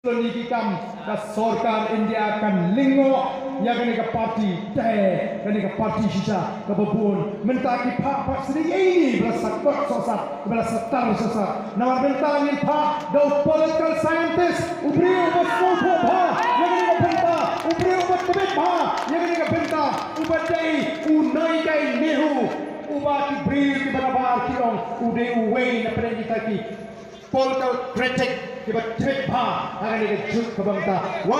Nikam ka sorkar India kan Lyngngoh ya kan ka parti teh kan ka parti sisa ka babun mentaki pak sedih ini berasa kok sosat berasa tar sosat nama bentang ini pak the political scientist ubri ubat sopo ha ya kan ka benta ubri ubat tebet ha ya kan ka benta ubat dai unai dai nehu ubat bri di barabar kirong ude uwei na pendita ki political critic. One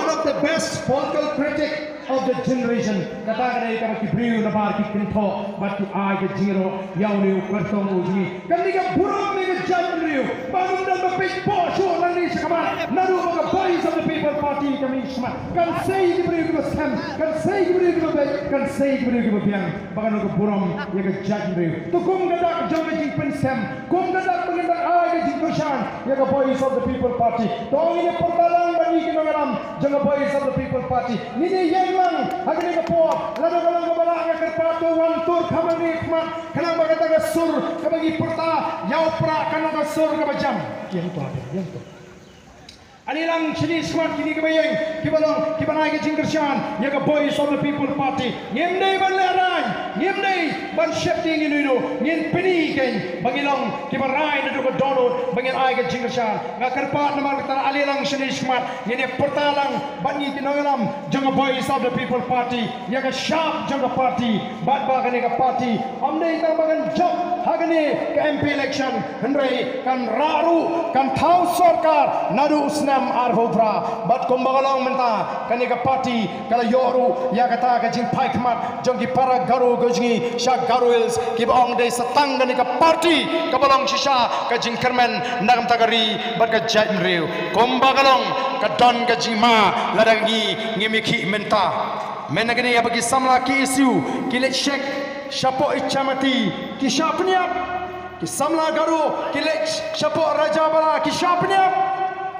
of the best political critic of the generation. Katakan ay kami kibriyo na barki kinto, but ki ay ka jiro yaw niyo kartong uji. Kami ka burong ni ka judge niyo. Bagong nang mapit po, sure lang niyo sa kaman. Naru mga boys of the people party kami isma. Kan say kibriyo ka scam, kan say kibriyo ka bet, kan say kibriyo ka biyang. Baka nung ka burong ya ka judge niyo. To kung gadak jong jing pensem, kung gadak pagandang ay ka jing kusyan, ya ka boys of the people party. Tong ini pertalang bagi kinongaram, jangan boys of the people party. Nini yang lang, agak ni kapor, lalu kalau kepala agak kerpato wantur kamani ikmat, kenapa kata kesur, kebagi perta, yau pra kanong kesur kebajam. Yang tu ada, yang tu. Anilang sini smart kini kebayang, kibalong, kibanai ke jingkersyan, ya ke boys of the people party. Ngimdai ban leran, ngimdai ban shifting ini itu, ngin peni ken, bangilong kibarai na duko donut, bangin ai ke jingkersyan. Ngakerpat nama kita alilang sini smart, ngini pertalang bangi kinongalam, jangan boys of the people party, ya ke sharp jangan party, bat bagani ke party. Amdai kita bagan job, hagani ke MP election, hendrai kan raru, kan thau sorkar, nadu usna arhobra bat kombagalong menta kanika party kala yoru ya kata ka jing pai kmat jong ki para garu gojngi sha garuils ki bong de satang kanika party kabalong shisha ka jing kermen nagam tagari bat ka jaim riu kombagalong ka don ka jima ladangi ngimiki menta menagani ya bagi samla ki isu ki let shek shapo ichamati ki shapniap ki samla garu ki let shapo raja bala ki shapniap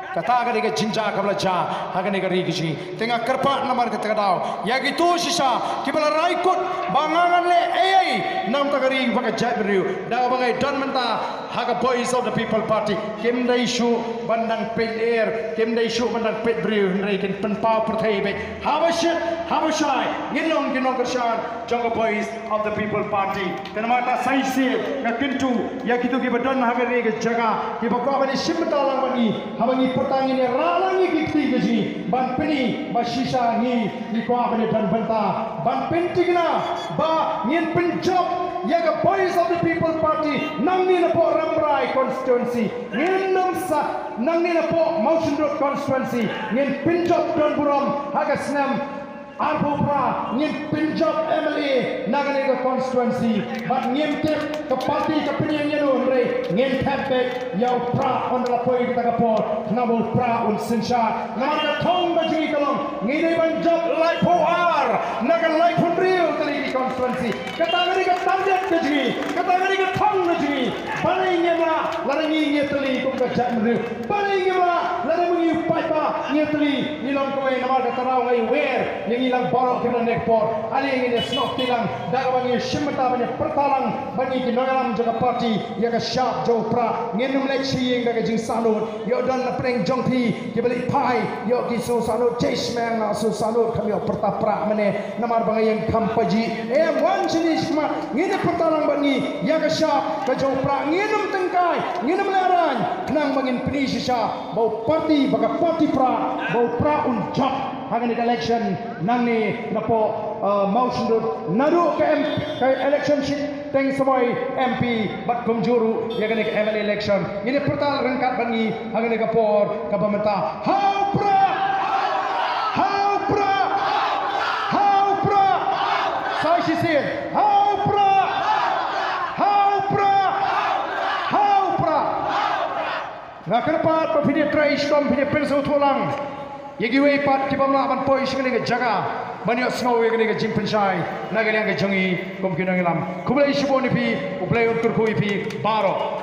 kata agar dia jinja kabla ja agar dia rigi tengah kerpat namar kata kadau ya gitu sisa kibala raikut bangangan le ai nam tagari baka jat beriu da bangai don menta haga boys of the people party kim dai shu bandang pet air kim dai shu bandang pet beriu ndai ken penpau perthai be habashai ginong kershan jonga boys of the people party kenamata saisi ngakintu ya gitu kibadon haga rigi jaga kibako bani shimtalang bani habangi pertang ini ralangi kiti gaji ban peni ba sisa ni ko abane dan banta ban pentigna ba ngin penjob ya ga boys of the people party nang ni na po ramrai constituency ngin nam sa nang ni na po motion road constituency ngin penjob don buram haga snam Arpopra ngin penjob MLA Naganega constituency but ngin tip ke parti ke penyanyi re ngin tapek yau pra on la poi kita kapor nabul pra un sinsha naga thong bajui kalong ngin ban job like poar naga like real tali constituency kata ngari ka target bajui kata ngari ka thong bajui balai ngema larangi ngetali kum ka jam re balai ngema larangi paipa ngetali nilong koe namal ka tarau ngai wer ilang borok kita nekpor ali ini snop tilang daga bangi shimta bangi pertalang bangi kinagalam jaga party ya ka sharp jo pra ngenum lek siing daga jing sanut yo dan na preng jongpi ki balik pai yo ki so sanut chase man na so sanut kami yo pertapra mene namar bangi yang kampaji wan jenis ma ngene pertalang bangi ya ka sharp ka jo pra ngenum tengkai ngenum laran kenang bangin penisha bau party baga party pra bau pra un job hagan election nang ni napo motion do nadu ke election sheet teng samoi MP bat kumjuru ya gani ke MLA election ini pertal rengkat bangi hagan ke por ka pementa how pra sai si sin how pra ngakerpat pepidi trai stom pidi penso tulang yagi wei pat ki bamla ban poi sing ni jaga banyak snow yagi ni jing pensai naga yang ke jongi kom kinang lam kublai shiboni pi kublai utur kui pi baro